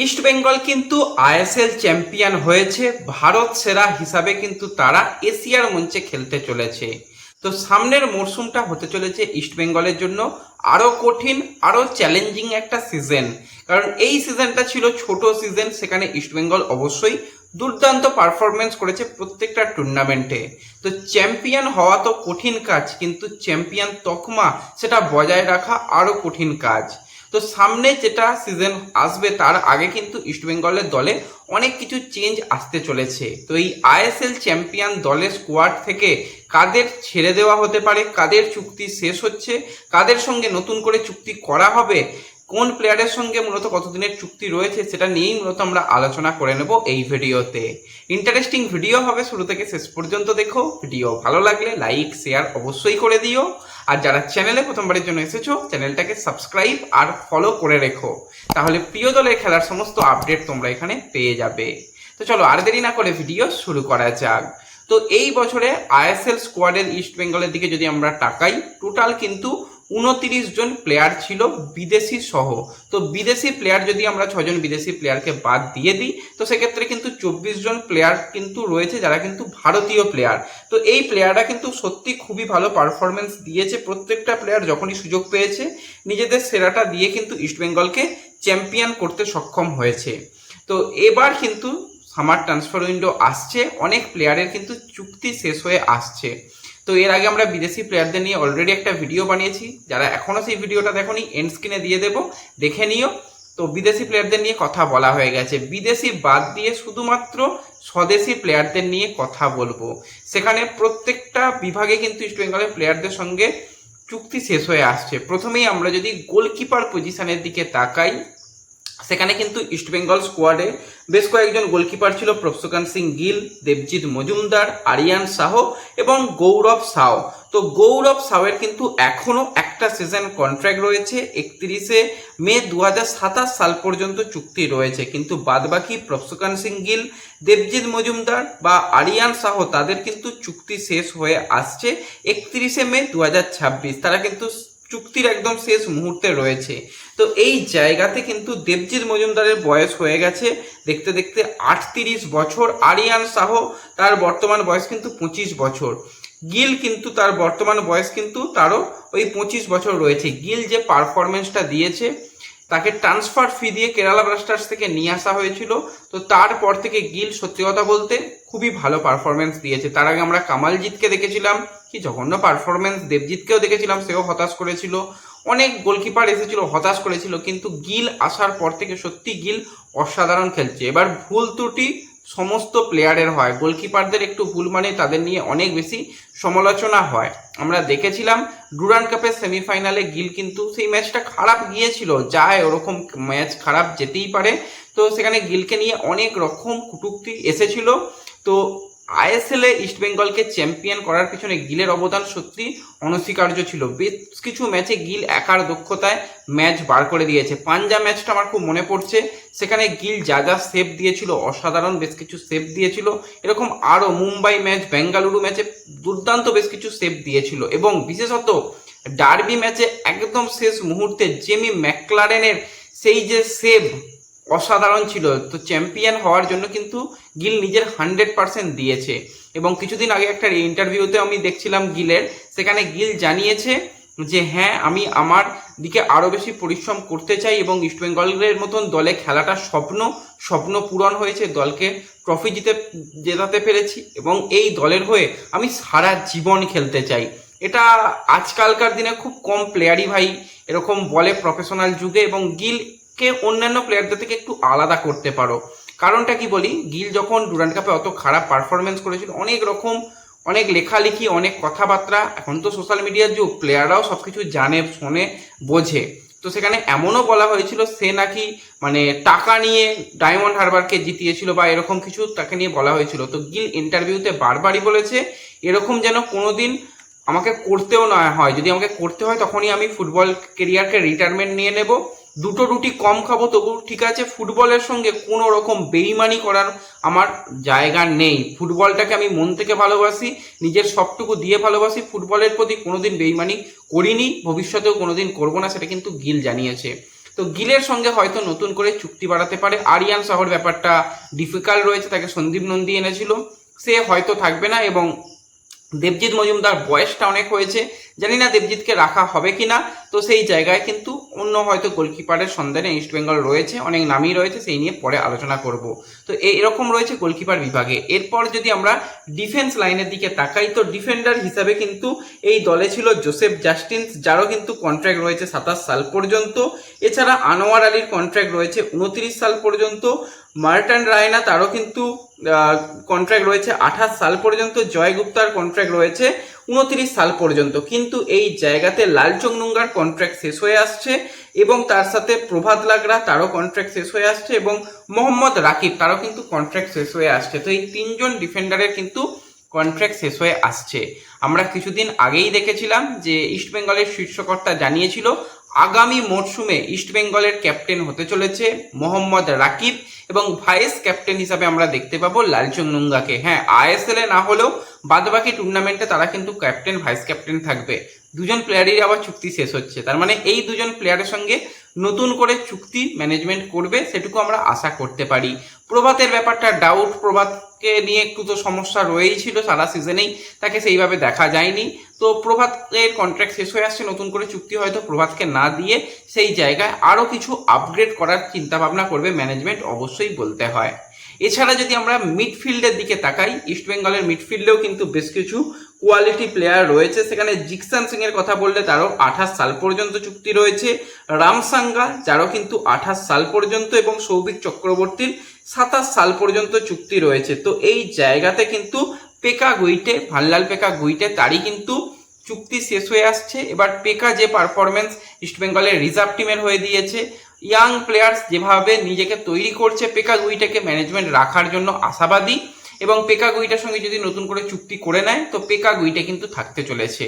East Bengal কিন্তু ISL champion হয়েছে। ভারত সেরা হিসাবে কিন্তু তারা এশিয়ার মঞ্চে খেলতে চলেছে। তো সামনের মরশুমটা হতে চলেছে ইস্ট বেঙ্গলের জন্য আরো কঠিন, আরো চ্যালেঞ্জিং একটা সিজন। কারণ এই সিজনটা ছিল ছোট সিজন, সেখানে ইস্ট বেঙ্গল অবশ্যই দুর্দান্ত পারফরমেন্স করেছে প্রত্যেকটা টুর্নামেন্টে। তো চ্যাম্পিয়ন হওয়া তো কঠিন কাজ, কিন্তু চ্যাম্পিয়ন তকমা সেটা বজায় রাখা আরো কঠিন কাজ। তো সামনে যেটা সিজন আসবে তার আগে কিন্তু ইস্ট বেঙ্গলের দলে অনেক কিছু চেঞ্জ আসতে চলেছে। তো এই আইএসএল চ্যাম্পিয়ন দলের স্কোয়াড থেকে কাদের ছেড়ে দেওয়া হতে পারে, কাদের চুক্তি শেষ হচ্ছে, কাদের সঙ্গে নতুন করে চুক্তি করা হবে, কোন প্লেয়ারের সঙ্গে মূলত কতদিনের চুক্তি রয়েছে, সেটা নিয়েই মূলত আমরা আলোচনা করে নেব এই ভিডিওতে। ইন্টারেস্টিং ভিডিও হবে, শুরু থেকে শেষ পর্যন্ত দেখো। ভিডিও ভালো লাগলে লাইক শেয়ার অবশ্যই করে দিও। আর যারা চ্যানেলে প্রথমবারের জন্য এসেছো, চ্যানেলটাকে সাবস্ক্রাইব আর ফলো করে রেখো, তাহলে প্রিয় দলের খেলার সমস্ত আপডেট তোমরা এখানে পেয়ে যাবে। তো চলো আর দেরি না করে ভিডিও শুরু করা যাক। তো এই বছরে আইএসএল স্কোয়াডের ইস্ট বেঙ্গলের দিকে যদি আমরা তাকাই, টোটাল কিন্তু 29 জন প্লেয়ার ছিল বিদেশি সহ। তো বিদেশি প্লেয়ার যদি আমরা 6 জন বিদেশি প্লেয়ারকে বাদ দিয়ে দিই, তো সেক্ষেত্রে কিন্তু 24 জন প্লেয়ার কিন্তু রয়েছে যারা কিন্তু ভারতীয় প্লেয়ার। তো এই প্লেয়াররা কিন্তু সত্যি খুবই ভালো পারফরমেন্স দিয়েছে। প্রত্যেকটা প্লেয়ার যখনই সুযোগ পেয়েছে নিজেদের সেরাটা দিয়ে কিন্তু ইস্ট বেঙ্গলকে চ্যাম্পিয়ন করতে সক্ষম হয়েছে। তো এবার কিন্তু সামার ট্রান্সফার উইন্ডো আসছে, অনেক প্লেয়ারের কিন্তু চুক্তি শেষ হয়ে আসছে। তো এর আগে আমরা বিদেশি প্লেয়ারদের নিয়ে অলরেডি একটা ভিডিও বানিয়েছি, যারা এখনও সেই ভিডিওটা দেখোনি এন্ড স্ক্রিনে দিয়ে দেবো, দেখে নিও। তো বিদেশি প্লেয়ারদের নিয়ে কথা বলা হয়ে গেছে, বিদেশি বাদ দিয়ে শুধুমাত্র স্বদেশি প্লেয়ারদের নিয়ে কথা বলবো। সেখানে প্রত্যেকটা বিভাগে কিন্তু ইস্ট বেঙ্গলের প্লেয়ারদের সঙ্গে চুক্তি শেষ হয়ে আসছে। প্রথমেই আমরা যদি গোলকিপার পজিশনের দিকে তাকাই, সেখানে কিন্তু ইস্ট বেঙ্গল স্কোয়াডে বেশ কয়েকজন গোলকিপার ছিল, প্রফসকান সিং গিল, দেবজিৎ মজুমদার, আরিয়ান শাহ এবং গৌরব সাও। তো গৌরব সাওয়ের কিন্তু এখনও একটা সিজন কন্ট্রাক্ট রয়েছে, 31শে মে 2027 সাল পর্যন্ত চুক্তি রয়েছে। কিন্তু বাদবাকি প্রফসকান সিং গিল, দেবজিৎ মজুমদার বা আরিয়ান শাহ তাদের কিন্তু চুক্তি শেষ হয়ে আসছে 31শে মে 2026। তারা কিন্তু চুক্তির একদম শেষ মুহূর্তে রয়েছে। তো এই জায়গাতে কিন্তু দেবজিৎ মজুমদারের বয়স হয়ে গেছে দেখতে দেখতে 38 বছর। আরিয়ান শাহ তার বর্তমান বয়স কিন্তু 25 বছর। গিল কিন্তু তার বর্তমান বয়স কিন্তু তারও ওই 25 বছর রয়েছে। গিল যে পারফরমেন্সটা দিয়েছে, তাকে ট্রান্সফার ফি দিয়ে কেরালা ব্লাস্টার্স থেকে নিয়ে আসা হয়েছিল। তো তারপর থেকে গিল সত্যি কথা বলতে খুবই ভালো পারফরমেন্স দিয়েছে। তার আগে আমরা কামালজিৎকে দেখেছিলাম, কি জঘন্য পারফরমেন্স। দেবজিৎকেও দেখেছিলাম, সেও হতাশ করেছিল। অনেক গোলকিপার এসেছিল, হতাশ করেছিল। কিন্তু গিল আসার পর থেকে সত্যি গিল অসাধারণ খেলছে। এবার ভুল ত্রুটি সমস্ত প্লেয়ারের হয়, গোলকিপারদের একটু ভুল মানে তাদের নিয়ে অনেক বেশি সমালোচনা হয়। আমরা দেখেছিলাম ডুরান্ড কাপের সেমিফাইনালে গিল কিন্তু সেই ম্যাচটা খারাপ গিয়েছিল, যায় ওরকম ম্যাচ খারাপ যেতেই পারে। তো সেখানে গিলকে নিয়ে অনেক রকম কটূক্তি এসেছিল। তো আইএসএলে ইস্ট বেঙ্গলকে চ্যাম্পিয়ন করার পিছনে গিলের অবদান সত্যি অনস্বীকার্য ছিল। বেশ কিছু ম্যাচে গিল একার দক্ষতায় ম্যাচ বার করে দিয়েছে। পাঞ্জাব ম্যাচটা আমার খুব মনে পড়ছে, সেখানে গিল যা যা সেভ দিয়েছিল, অসাধারণ বেশ কিছু সেভ দিয়েছিল। এরকম আরও মুম্বাই ম্যাচ, বেঙ্গালুরু ম্যাচে দুর্দান্ত বেশ কিছু সেভ দিয়েছিল। এবং বিশেষত ডার্বি ম্যাচে একদম শেষ মুহূর্তে জেমি ম্যাকলারেনের সেই যে সেভ অসাধারণ ছিল। তো চ্যাম্পিয়ন হওয়ার জন্য কিন্তু গিল নিজের 100% দিয়েছে। এবং কিছুদিন আগে একটা ইন্টারভিউতে আমি দেখছিলাম গিলের, সেখানে গিল জানিয়েছে যে হ্যাঁ, আমি আমার দিকে আরও বেশি পরিশ্রম করতে চাই এবং ইস্ট বেঙ্গলের মতন দলে খেলাটা স্বপ্ন পূরণ হয়েছে। দলকে ট্রফি জেতাতে পেরেছি এবং এই দলের হয়ে আমি সারা জীবন খেলতে চাই। এটা আজকালকার দিনে খুব কম প্লেয়ারই ভাই এরকম বলে প্রফেশনাল যুগে। এবং গিলকে অন্যান্য প্লেয়ারদের থেকে একটু আলাদা করতে পারো। কারণটা কি বলি, গিল যখন ডুরান্ড কাপে অত খারাপ পারফরমেন্স করেছিল, অনেক লেখালেখি, অনেক কথাবার্তা। এখন তো সোশ্যাল মিডিয়ার যুগ, প্লেয়াররাও সব কিছু জানে, শোনে, বোঝে। তো সেখানে এমনও বলা হয়েছিল সে নাকি মানে টাকা নিয়ে ডায়মন্ড হারবারকে জিতিয়েছিল বা এরকম কিছু তাকে নিয়ে বলা হয়েছিল। তো গিল ইন্টারভিউতে বারবারই বলেছে এরকম যেন কোনোদিন আমাকে করতেও না হয়, যদি আমাকে করতে হয় তখনই আমি ফুটবল কেরিয়ারকে রিটায়ারমেন্ট নিয়ে নেব। দুটো রুটি কম খাবো তবু ঠিক আছে, ফুটবলের সঙ্গে কোনো রকম বেইমানি করার আমার জায়গা নেই। ফুটবলটাকে আমি মন থেকে ভালোবাসি, নিজের সবটুকু দিয়ে ভালোবাসি। ফুটবলের প্রতি কোনোদিন বেইমানি করিনি, ভবিষ্যতেও কোনোদিন করবো না, সেটা কিন্তু গিল জানিয়েছে। তো গিলের সঙ্গে হয়তো নতুন করে চুক্তি বাড়াতে পারে। আরিয়ান শহর ব্যাপারটা ডিফিকাল্ট রয়েছে, তাকে সন্দীপ নন্দী এনেছিল, সে হয়তো থাকবে না। এবং দেবজিৎ মজুমদার বয়সটা অনেক হয়েছে, জানি না দেবজিৎকে রাখা হবে কিনা। তো সেই জায়গায় কিন্তু অন্য হয়তো গোলকিপারের সন্ধানে ইস্টবেঙ্গল রয়েছে, অনেক নামই রয়েছে, সেই নিয়ে পরে আলোচনা করব। তো এরকম রয়েছে গোলকিপার বিভাগে। এরপর যদি আমরা ডিফেন্স লাইনের দিকে তাকাই, তো ডিফেন্ডার হিসাবে কিন্তু এই দলে ছিল জোসেফ জাস্টিনস, যারও কিন্তু কন্ট্রাক্ট রয়েছে 27 সাল পর্যন্ত। এছাড়া আনোয়ার আলীর কন্ট্রাক্ট রয়েছে 29 সাল পর্যন্ত। মার্টান রায়না, তারও কিন্তু কন্ট্রাক্ট রয়েছে 28 সাল পর্যন্ত। জয় গুপ্তার কন্ট্রাক্ট রয়েছে 29 সাল পর্যন্ত। কিন্তু এই জায়গাতে লালচং নুঙ্গার কন্ট্রাক্ট শেষ হয়ে আসছে, এবং তার সাথে প্রভাত লাগরা, তারও কন্ট্রাক্ট শেষ হয়ে আসছে, এবং মোহাম্মদ রাকিব, তারও কিন্তু কন্ট্রাক্ট শেষ হয়ে আসছে। তো এই তিনজন ডিফেন্ডারের কিন্তু কন্ট্রাক্ট শেষ হয়ে আসছে। আমরা কিছুদিন আগেই দেখেছিলাম যে ইস্টবেঙ্গলের শীর্ষকর্তা জানিয়েছিল আগামী মরশুমে ইস্টবেঙ্গলের ক্যাপ্টেন হতে চলেছে মোহাম্মদ রাকিব, এবং ভাইস ক্যাপ্টেন হিসাবে আমরা দেখতে পাবো লালচং নুঙ্গাকে। হ্যাঁ, আইএসএল এ না হলেও বাদবাকি টুর্নামেন্টে তারা কিন্তু ক্যাপ্টেন ভাইস ক্যাপ্টেন থাকবে। দুজন প্লেয়ারেরই আবার চুক্তি শেষ হচ্ছে, তার মানে এই দুজন প্লেয়ারের সঙ্গে নতুন করে চুক্তি ম্যানেজমেন্ট করবে, সেটুকু আমরা আশা করতে পারি। প্রভাতের ব্যাপারটা ডাউট, প্রভাতকে নিয়ে একটু তো সমস্যা রয়েই ছিল, সারা সিজনেই তাকে সেইভাবে দেখা যায়নি। তো প্রভাতের কন্ট্রাক্ট শেষ হয়ে আসছে, নতুন করে চুক্তি হয়তো প্রভাতকে না দিয়ে সেই জায়গায় আরও কিছু আপগ্রেড করার চিন্তাভাবনা করবে ম্যানেজমেন্ট, অবশ্যই বলতে হয়। এছাড়া যদি আমরা মিডফিল্ডের দিকে তাকাই, ইস্টবেঙ্গলের মিডফিল্ডেও কিন্তু বেশ কিছু কোয়ালিটি প্লেয়ার রয়েছে। সেখানে জিকসান সিং এর কথা বললে তারও 28 সাল পর্যন্ত চুক্তি রয়েছে। রামসাঙ্গা, যারও কিন্তু 28 সাল পর্যন্ত, এবং সৌভিক চক্রবর্তীর 27 সাল পর্যন্ত চুক্তি রয়েছে। তো এই জায়গাতে কিন্তু পেকা গুইটে, ভাল্লাল পেকা গুইটে, তারই কিন্তু চুক্তি শেষ হয়ে আসছে। এবার পেকা যে পারফরমেন্স ইস্টবেঙ্গলের রিজার্ভ টিমের হয়ে দিয়েছে, ইয়াং প্লেয়ার্স যেভাবে নিজেকে তৈরি করছে, পেকা গুইটাকে ম্যানেজমেন্ট রাখার জন্য আশাবাদী। এবং পেকা গুইটার সঙ্গে যদি নতুন করে চুক্তি করে নেয়, তো পেকা গুইটা কিন্তু থাকতে চলেছে।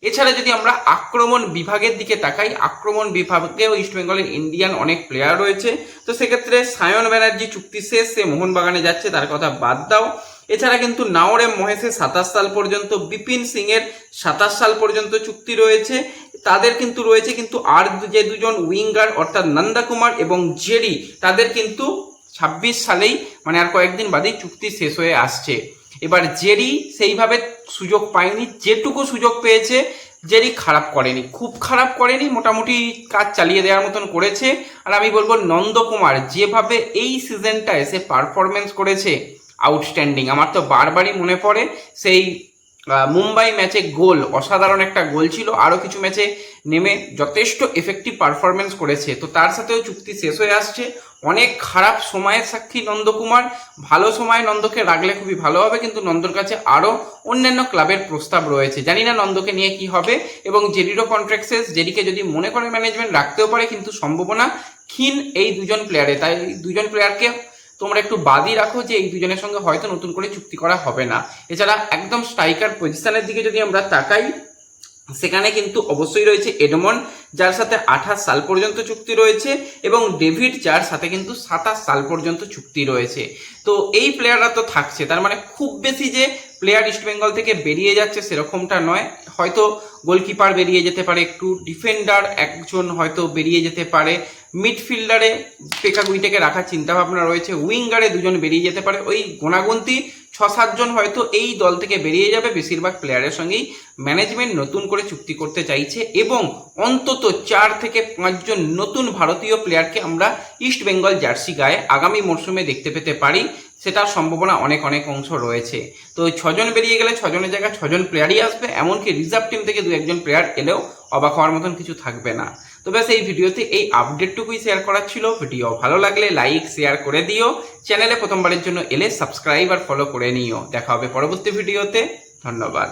এছাড়া যদি আমরা আক্রমণ বিভাগের দিকে তাকাই, আক্রমণ বিভাগেও ইস্টবেঙ্গলের ইন্ডিয়ান অনেক প্লেয়ার রয়েছে। তো সেক্ষেত্রে সায়ন ব্যানার্জি চুক্তি শেষ, সে মোহনবাগানে যাচ্ছে, তার কথা বাদ দাও। এছাড়া কিন্তু নাওরেম মহেশের 27 সাল পর্যন্ত, বিপিন সিং এর 27 সাল পর্যন্ত চুক্তি রয়েছে। তাদের কিন্তু রয়েছে কিন্তু আর যে দুজন উইঙ্গার, অর্থাৎ নন্দা কুমার এবং জেরি, তাদের কিন্তু 26 সালেই, মানে আর কয়েকদিন বাদেই চুক্তি শেষ হয়ে আসছে। এবার জেরি সেইভাবে সুযোগ পায়নি, যেটুকু সুযোগ পেয়েছে জেরি খারাপ করেনি, খুব খারাপ করেনি, মোটামুটি কাজ চালিয়ে দেওয়ার মতন করেছে। আর আমি বলবো নন্দকুমার যেভাবে এই সিজনটা এসে পারফরমেন্স করেছে, আউটস্ট্যান্ডিং। আমার তো বারবারই মনে পড়ে সেই মুম্বাই ম্যাচে গোল, অসাধারণ একটা গোল ছিল। আরও কিছু ম্যাচে নেমে যথেষ্ট এফেক্টিভ পারফরমেন্স করেছে। তো তার সাথেও চুক্তি শেষ হয়ে আসছে। অনেক খারাপ সময়ের সাক্ষী নন্দকুমার, ভালো সময় নন্দকে রাখলে খুবই ভালো হবে, কিন্তু নন্দর কাছে আরও অন্যান্য ক্লাবের প্রস্তাব রয়েছে, জানি না নন্দকে নিয়ে কি হবে। এবং জেডিরও কন্ট্রাক্ট শেষ, জেডিকে যদি মনে করে ম্যানেজমেন্ট রাখতেও পারে, কিন্তু সম্ভাবনা ক্ষীণ এই দুজন প্লেয়ারে। তাই দুজন প্লেয়ারকে তোমরা একটু বাদই রাখো যে এই দুজনের সঙ্গে হয়তো নতুন করে চুক্তি করা হবে না। এছাড়া একদম স্ট্রাইকার পজিশনের দিকে যদি আমরা তাকাই, সেখানে কিন্তু অবশ্যই রয়েছে এডমন্ড, যার সাথে 28 সাল পর্যন্ত চুক্তি রয়েছে, এবং ডেভিড, যার সাথে কিন্তু 27 সাল পর্যন্ত চুক্তি রয়েছে। তো এই প্লেয়াররা তো থাকছে, তার মানে খুব বেশি যে প্লেয়ার ইস্টবেঙ্গল থেকে বেরিয়ে যাচ্ছে সেরকমটা নয়। হয়তো গোলকিপার বেরিয়ে যেতে পারে, একটু ডিফেন্ডার একজন হয়তো বেরিয়ে যেতে পারে, মিডফিল্ডারে পেকা গুইটাকে রাখার চিন্তাভাবনা রয়েছে, উইঙ্গারে দুজন বেরিয়ে যেতে পারে, ওই গোনাগুন্তি 6-7 জন হয়তো এই দল থেকে বেরিয়ে যাবে। বেশিরভাগ প্লেয়ারের সঙ্গেই ম্যানেজমেন্ট নতুন করে চুক্তি করতে চাইছে, এবং অন্তত 4 থেকে 5 জন নতুন ভারতীয় প্লেয়ারকে আমরা ইস্ট বেঙ্গল জার্সি গায়ে আগামী মরশুমে দেখতে পেতে পারি। সেটার সম্ভাবনা অনেক অংশ রয়েছে। তো 6 জন বেরিয়ে গেলে 6 জনের জায়গায় 6 জন প্লেয়ারই আসবে, এমনকি রিজার্ভ টিম থেকে 2-1 প্লেয়ার এলেও অবাক হওয়ার মতন কিছু থাকবে না। তো ব্যাস এই ভিডিওতে এই আপডেটটুকুই শেয়ার করার ছিল। ভিডিও ভালো লাগলে লাইক শেয়ার করে দিও, চ্যানেলে প্রথমবারের জন্য এলে সাবস্ক্রাইব আর ফলো করে নিও। দেখা হবে পরবর্তী ভিডিওতে, ধন্যবাদ।